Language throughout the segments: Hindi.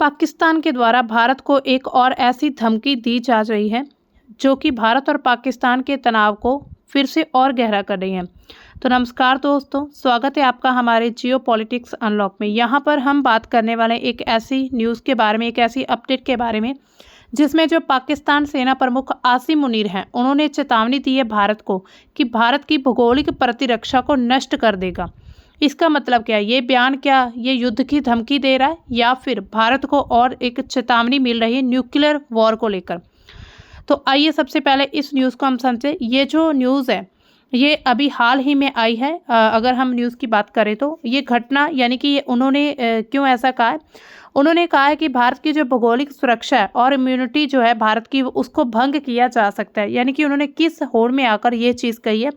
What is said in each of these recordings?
पाकिस्तान के द्वारा भारत को एक और ऐसी धमकी दी जा रही है जो कि भारत और पाकिस्तान के तनाव को फिर से और गहरा कर रही है। तो नमस्कार दोस्तों, स्वागत है आपका हमारे जियो पॉलिटिक्स अनलॉक में। यहाँ पर हम बात करने वाले एक ऐसी न्यूज़ के बारे में, एक ऐसी अपडेट के बारे में जिसमें जो पाकिस्तान सेना प्रमुख आसिम मुनीर हैं, उन्होंने चेतावनी दी है भारत को कि भारत की भौगोलिक प्रतिरक्षा को नष्ट कर देगा। इसका मतलब क्या है? ये बयान क्या ये युद्ध की धमकी दे रहा है या फिर भारत को और एक चेतावनी मिल रही है न्यूक्लियर वॉर को लेकर? तो आइए सबसे पहले इस न्यूज़ को हम समझें। ये जो न्यूज़ है ये अभी हाल ही में आई है। अगर हम न्यूज़ की बात करें तो ये घटना यानी कि ये उन्होंने क्यों ऐसा कहा है? उन्होंने कहा है कि भारत की जो भौगोलिक सुरक्षा है और इम्यूनिटी जो है भारत की, उसको भंग किया जा सकता है। यानी कि उन्होंने किस होड़ में आकर ये चीज़ कही है?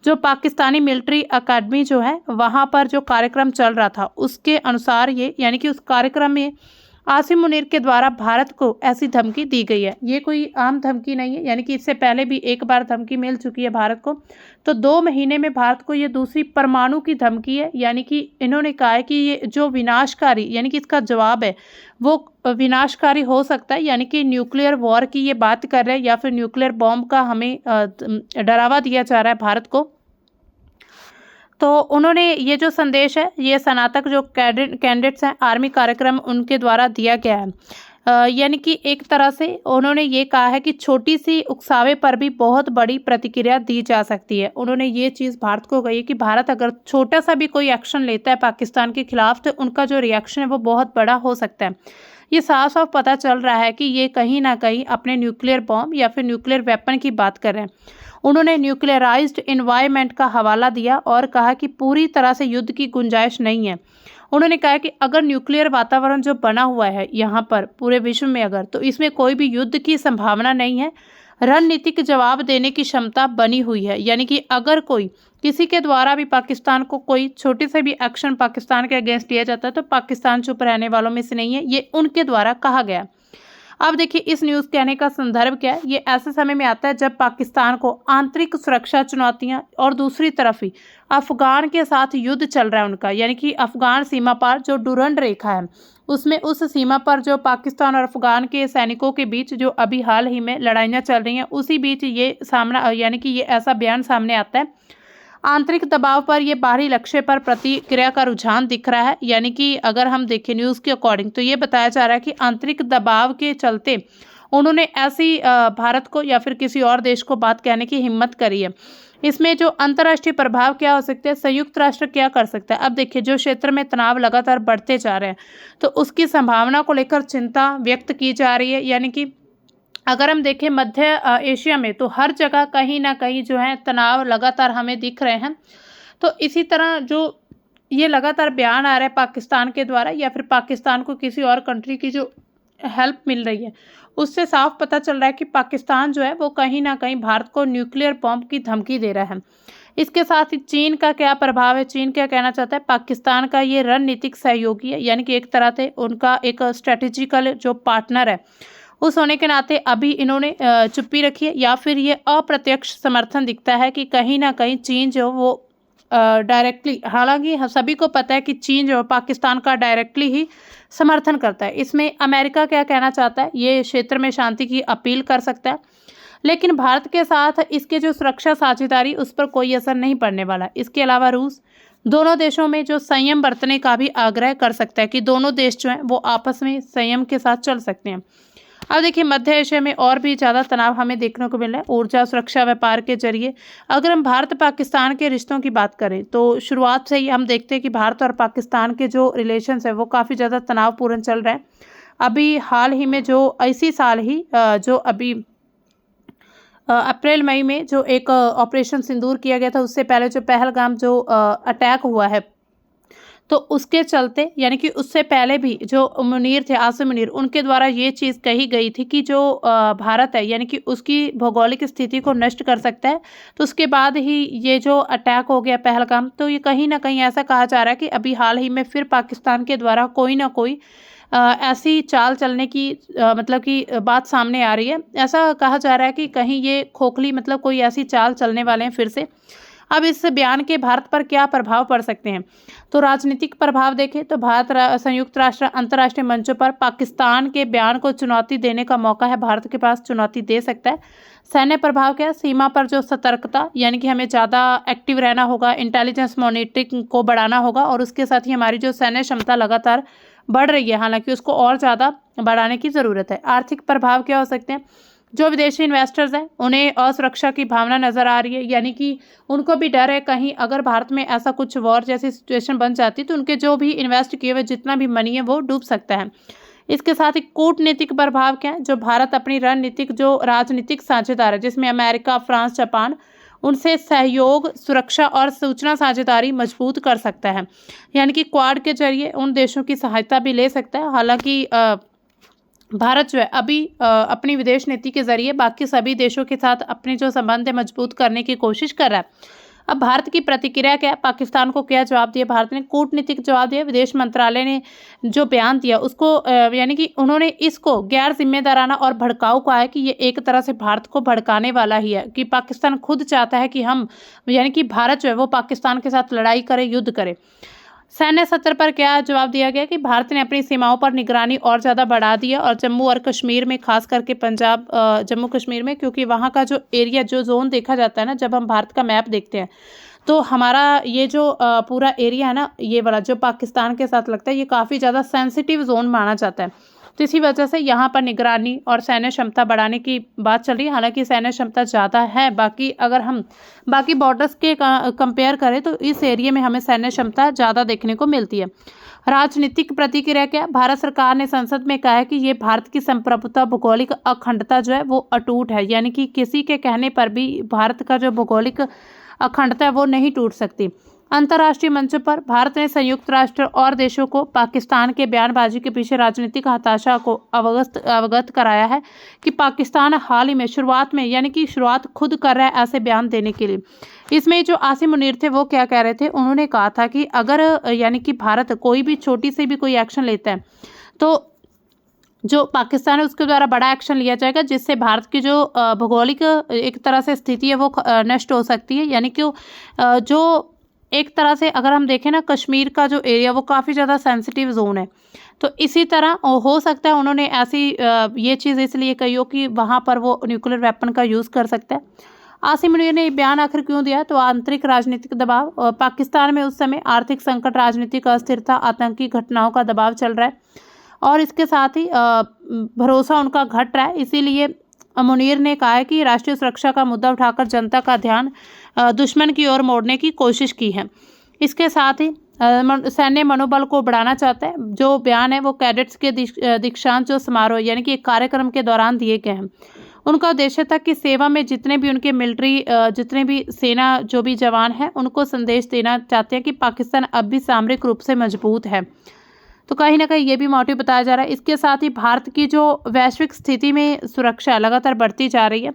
जो पाकिस्तानी मिलिट्री अकेडमी जो है वहाँ पर जो कार्यक्रम चल रहा था उसके अनुसार ये, यानी कि उस कार्यक्रम में आसिम मुनीर के द्वारा भारत को ऐसी धमकी दी गई है। ये कोई आम धमकी नहीं है, यानी कि इससे पहले भी एक बार धमकी मिल चुकी है भारत को। तो 2 महीने में भारत को ये दूसरी परमाणु की धमकी है। यानी कि इन्होंने कहा है कि ये जो विनाशकारी, यानी कि इसका जवाब है वो विनाशकारी हो सकता है। यानी कि न्यूक्लियर वॉर की ये बात कर रहे हैं या फिर न्यूक्लियर बॉम्ब का हमें डरावा दिया जा रहा है भारत को। तो उन्होंने ये जो संदेश है ये स्नातक जो कैंडिडेट्स हैं आर्मी कार्यक्रम उनके द्वारा दिया गया है। यानी कि एक तरह से उन्होंने ये कहा है कि छोटी सी उकसावे पर भी बहुत बड़ी प्रतिक्रिया दी जा सकती है। उन्होंने ये चीज़ भारत को कही है कि भारत अगर छोटा सा भी कोई एक्शन लेता है पाकिस्तान के खिलाफ तो उनका जो रिएक्शन है वो बहुत बड़ा हो सकता है। ये साफ साफ पता चल रहा है कि ये कहीं ना कहीं अपने न्यूक्लियर बॉम्ब या फिर न्यूक्लियर वेपन की बात कर रहे हैं। उन्होंने न्यूक्लियराइज्ड इन्वायरमेंट का हवाला दिया और कहा कि पूरी तरह से युद्ध की गुंजाइश नहीं है। उन्होंने कहा कि अगर न्यूक्लियर वातावरण जो बना हुआ है यहाँ पर पूरे विश्व में अगर, तो इसमें कोई भी युद्ध की संभावना नहीं है। रणनीतिक जवाब देने की क्षमता बनी हुई है। यानी कि अगर कोई किसी के द्वारा भी पाकिस्तान को कोई छोटे से भी एक्शन पाकिस्तान के अगेंस्ट लिया जाता है तो पाकिस्तान चुप रहने वालों में से नहीं है, ये उनके द्वारा कहा गया। अब देखिए इस न्यूज़ कहने का संदर्भ क्या है? ये ऐसे समय में आता है जब पाकिस्तान को आंतरिक सुरक्षा चुनौतियां और दूसरी तरफ ही अफगान के साथ युद्ध चल रहा है उनका। यानी कि अफगान सीमा पर जो डुरंड रेखा है उसमें उस सीमा पर जो पाकिस्तान और अफगान के सैनिकों के बीच जो अभी हाल ही में लड़ाइयाँ चल रही हैं उसी बीच ये सामना, यानी कि ये ऐसा बयान सामने आता है। आंतरिक दबाव पर यह बाहरी लक्ष्य पर प्रतिक्रिया का रुझान दिख रहा है। यानी कि अगर हम देखें न्यूज़ के अकॉर्डिंग तो ये बताया जा रहा है कि आंतरिक दबाव के चलते उन्होंने ऐसी भारत को या फिर किसी और देश को बात कहने की हिम्मत करी है। इसमें जो अंतर्राष्ट्रीय प्रभाव क्या हो सकते हैं, संयुक्त राष्ट्र क्या कर सकता है? अब देखिए जो क्षेत्र में तनाव लगातार बढ़ते जा रहे हैं तो उसकी संभावना को लेकर चिंता व्यक्त की जा रही है। यानी कि अगर हम देखें मध्य एशिया में तो हर जगह कहीं ना कहीं जो है तनाव लगातार हमें दिख रहे हैं। तो इसी तरह जो ये लगातार बयान आ रहा है पाकिस्तान के द्वारा या फिर पाकिस्तान को किसी और कंट्री की जो हेल्प मिल रही है उससे साफ पता चल रहा है कि पाकिस्तान जो है वो कहीं ना कहीं भारत को न्यूक्लियर बॉम्ब की धमकी दे रहा है। इसके साथ ही चीन का क्या प्रभाव है? चीन क्या कहना चाहता है? पाकिस्तान का ये रणनीतिक सहयोगी है, यानी कि एक तरह से उनका एक स्ट्रेटेजिकल जो पार्टनर है उस होने के नाते अभी इन्होंने चुप्पी रखी है या फिर ये अप्रत्यक्ष समर्थन दिखता है कि कहीं ना कहीं चीन जो वो डायरेक्टली, हालांकि सभी को पता है कि चीन जो पाकिस्तान का डायरेक्टली ही समर्थन करता है। इसमें अमेरिका क्या कहना चाहता है? ये क्षेत्र में शांति की अपील कर सकता है, लेकिन भारत के साथ इसके जो सुरक्षा साझेदारी उस पर कोई असर नहीं पड़ने वाला। इसके अलावा रूस दोनों देशों में जो संयम बरतने का भी आग्रह कर सकता है कि दोनों देश जो हैं वो आपस में संयम के साथ चल सकते हैं। अब देखिए मध्य एशिया में और भी ज़्यादा तनाव हमें देखने को मिल रहा है ऊर्जा सुरक्षा व्यापार के जरिए। अगर हम भारत पाकिस्तान के रिश्तों की बात करें तो शुरुआत से ही हम देखते हैं कि भारत और पाकिस्तान के जो रिलेशंस है वो काफ़ी ज़्यादा तनावपूर्ण चल रहे हैं। अभी हाल ही में जो इसी साल ही जो अभी अप्रैल मई में जो एक ऑपरेशन सिंदूर किया गया था, उससे पहले जो पहलगाम जो अटैक हुआ है तो उसके चलते, यानी कि उससे पहले भी जो मुनीर थे आसिम मुनीर, उनके द्वारा ये चीज़ कही गई थी कि जो भारत है यानी कि उसकी भौगोलिक स्थिति को नष्ट कर सकता है। तो उसके बाद ही ये जो अटैक हो गया पहलगाम, तो ये कहीं ना कहीं ऐसा कहा जा रहा है कि अभी हाल ही में फिर पाकिस्तान के द्वारा कोई ना कोई ऐसी चाल चलने की मतलब कि बात सामने आ रही है। ऐसा कहा जा रहा है कि कहीं ये खोखली मतलब कोई ऐसी चाल चलने वाले हैं फिर से। अब इस बयान के भारत पर क्या प्रभाव पड़ सकते हैं? तो राजनीतिक प्रभाव देखें तो भारत संयुक्त राष्ट्र अंतर्राष्ट्रीय मंचों पर पाकिस्तान के बयान को चुनौती देने का मौका है, भारत के पास चुनौती दे सकता है। सैन्य प्रभाव क्या है? सीमा पर जो सतर्कता, यानी कि हमें ज़्यादा एक्टिव रहना होगा, इंटेलिजेंस मॉनिटरिंग को बढ़ाना होगा, और उसके साथ ही हमारी जो सैन्य क्षमता लगातार बढ़ रही है, हालांकि उसको और ज़्यादा बढ़ाने की ज़रूरत है। आर्थिक प्रभाव क्या हो सकते हैं? जो विदेशी इन्वेस्टर्स हैं उन्हें असुरक्षा की भावना नज़र आ रही है, यानी कि उनको भी डर है कहीं अगर भारत में ऐसा कुछ वॉर जैसी सिचुएशन बन जाती तो उनके जो भी इन्वेस्ट किए हुए जितना भी मनी है वो डूब सकता है। इसके साथ ही कूटनीतिक प्रभाव क्या है? जो भारत अपनी रणनीतिक जो राजनीतिक साझेदार है, जिसमें अमेरिका, फ्रांस, जापान, उनसे सहयोग, सुरक्षा और सूचना साझेदारी मजबूत कर सकता है, यानी कि क्वाड के जरिए उन देशों की सहायता भी ले सकता है। हालांकि भारत जो है अभी अपनी विदेश नीति के जरिए बाकी सभी देशों के साथ अपने जो संबंध है मजबूत करने की कोशिश कर रहा है। अब भारत की प्रतिक्रिया क्या है? पाकिस्तान को क्या जवाब दिया भारत ने? कूटनीतिक जवाब दिया। विदेश मंत्रालय ने जो बयान दिया उसको यानी कि उन्होंने इसको गैर जिम्मेदाराना और भड़काऊ कहा है कि ये एक तरह से भारत को भड़काने वाला ही है, कि पाकिस्तान खुद चाहता है कि हम, यानी कि भारत जो है वो पाकिस्तान के साथ लड़ाई करे, युद्ध करे। सैन्य सत्र पर क्या जवाब दिया गया कि भारत ने अपनी सीमाओं पर निगरानी और ज़्यादा बढ़ा दी है, और जम्मू और कश्मीर में, खास करके पंजाब, जम्मू कश्मीर में, क्योंकि वहाँ का जो एरिया, जो जोन देखा जाता है ना, जब हम भारत का मैप देखते हैं तो हमारा ये जो पूरा एरिया है ना, ये वाला जो पाकिस्तान के साथ लगता है, ये काफ़ी ज़्यादा सेंसिटिव जोन माना जाता है। तो इसी वजह से यहाँ पर निगरानी और सैन्य क्षमता बढ़ाने की बात चल रही है। हालांकि सैन्य क्षमता ज़्यादा है, बाकी अगर हम बाकी बॉर्डर्स के कंपेयर करें तो इस एरिया में हमें सैन्य क्षमता ज़्यादा देखने को मिलती है। राजनीतिक प्रतिक्रिया क्या? भारत सरकार ने संसद में कहा है कि ये भारत की संप्रभुता, भौगोलिक अखंडता जो है वो अटूट है, यानी कि किसी के कहने पर भी भारत का जो भौगोलिक अखंडता है वो नहीं टूट सकती। अंतर्राष्ट्रीय मंचों पर भारत ने संयुक्त राष्ट्र और देशों को पाकिस्तान के बयानबाजी के पीछे राजनीतिक हताशा को अवगत कराया है कि पाकिस्तान हाल ही में शुरुआत में, यानी कि शुरुआत खुद कर रहा है ऐसे बयान देने के लिए। इसमें जो आसिम मुनीर थे वो क्या कह रहे थे? उन्होंने कहा था कि अगर यानी कि भारत कोई भी छोटी सी भी कोई एक्शन लेता है तो जो पाकिस्तान है उसके द्वारा बड़ा एक्शन लिया जाएगा, जिससे भारत की जो भौगोलिक एक तरह से स्थिति है वो नष्ट हो सकती है। यानी कि जो एक तरह से अगर हम देखें ना, कश्मीर का जो एरिया वो काफ़ी ज़्यादा सेंसिटिव जोन है, तो इसी तरह हो सकता है उन्होंने ऐसी ये चीज़ इसलिए कही हो कि वहाँ पर वो न्यूक्लियर वेपन का यूज़ कर सकता है। आसिम मुनीर ने ये बयान आखिर क्यों दिया? तो आंतरिक राजनीतिक दबाव, पाकिस्तान में उस समय आर्थिक संकट, राजनीतिक अस्थिरता, आतंकी घटनाओं का दबाव चल रहा है, और इसके साथ ही भरोसा उनका घट रहा है। इसीलिए मुनीर ने कहा है कि राष्ट्रीय सुरक्षा का मुद्दा उठाकर जनता का ध्यान दुश्मन की ओर मोड़ने की कोशिश की है। इसके साथ ही सैन्य मनोबल को बढ़ाना चाहता है। जो बयान है वो कैडेट्स के दीक्षांत जो समारोह, यानी कि एक कार्यक्रम के दौरान दिए गए हैं। उनका उद्देश्य था कि सेवा में जितने भी उनके मिलिट्री, जितने भी सेना जो भी जवान हैं, उनको संदेश देना चाहते हैं कि पाकिस्तान अब भी सामरिक रूप से मजबूत है। तो कहीं ना कहीं ये भी मोटिव बताया जा रहा है। इसके साथ ही भारत की जो वैश्विक स्थिति में सुरक्षा लगातार बढ़ती जा रही है,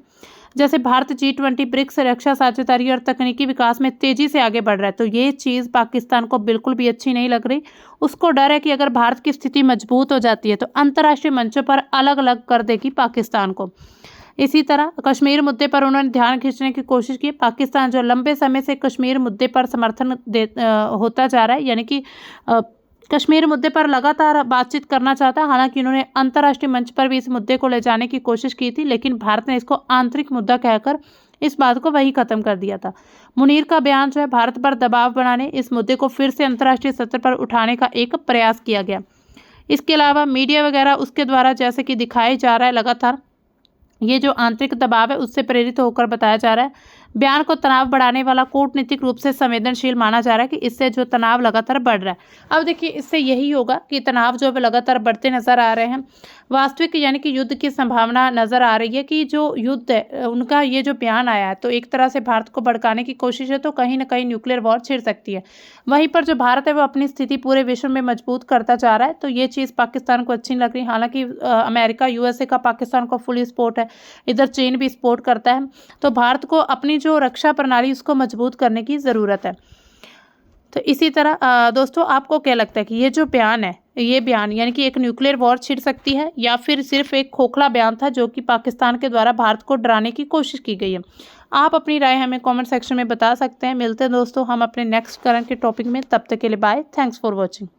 जैसे भारत G20, ब्रिक्स, रक्षा साझेदारी और तकनीकी विकास में तेजी से आगे बढ़ रहा है, तो ये चीज़ पाकिस्तान को बिल्कुल भी अच्छी नहीं लग रही। उसको डर है कि अगर भारत की स्थिति मजबूत हो जाती है तो अंतर्राष्ट्रीय मंचों पर अलग अलग कर देगी पाकिस्तान को। इसी तरह कश्मीर मुद्दे पर उन्होंने ध्यान खींचने की कोशिश की। पाकिस्तान जो लंबे समय से कश्मीर मुद्दे पर समर्थन होता जा रहा है, यानी कि कश्मीर मुद्दे पर लगातार बातचीत करना चाहता है। हालांकि उन्होंने अंतर्राष्ट्रीय मंच पर भी इस मुद्दे को ले जाने की कोशिश की थी, लेकिन भारत ने इसको आंतरिक मुद्दा कहकर इस बात को वहीं खत्म कर दिया था। मुनीर का बयान जो है भारत पर दबाव बनाने, इस मुद्दे को फिर से अंतर्राष्ट्रीय स्तर पर उठाने का एक प्रयास किया गया। इसके अलावा मीडिया वगैरह उसके द्वारा जैसे कि दिखाया जा रहा है, लगातार ये जो आंतरिक दबाव है उससे प्रेरित होकर बताया जा रहा है। बयान को तनाव बढ़ाने वाला, कूटनीतिक रूप से संवेदनशील माना जा रहा है कि इससे जो तनाव लगातार बढ़ रहा है। अब देखिए इससे यही होगा कि तनाव जो है लगातार बढ़ते नजर आ रहे हैं। वास्तविक यानी कि युद्ध की संभावना नजर आ रही है कि जो युद्ध है उनका ये जो बयान आया है तो एक तरह से भारत को भड़काने की कोशिश है, तो कहीं ना कहीं न्यूक्लियर वॉर छिड़ सकती है। वहीं पर जो भारत है वो अपनी स्थिति पूरे विश्व में मजबूत करता जा रहा है, तो ये चीज़ पाकिस्तान को अच्छी नहीं लग रही। हालांकि अमेरिका, USA का पाकिस्तान को फुल सपोर्ट है, इधर चीन भी सपोर्ट करता है, तो भारत को अपनी जो रक्षा प्रणाली उसको मजबूत करने की ज़रूरत है। तो इसी तरह दोस्तों आपको क्या लगता है कि ये जो बयान है, ये बयान यानी कि एक न्यूक्लियर वॉर छिड़ सकती है या फिर सिर्फ एक खोखला बयान था जो कि पाकिस्तान के द्वारा भारत को डराने की कोशिश की गई है? आप अपनी राय हमें कमेंट सेक्शन में बता सकते हैं। मिलते हैं दोस्तों हम अपने नेक्स्ट करंट के टॉपिक में, तब तक के लिए बाय। Thanks for watching.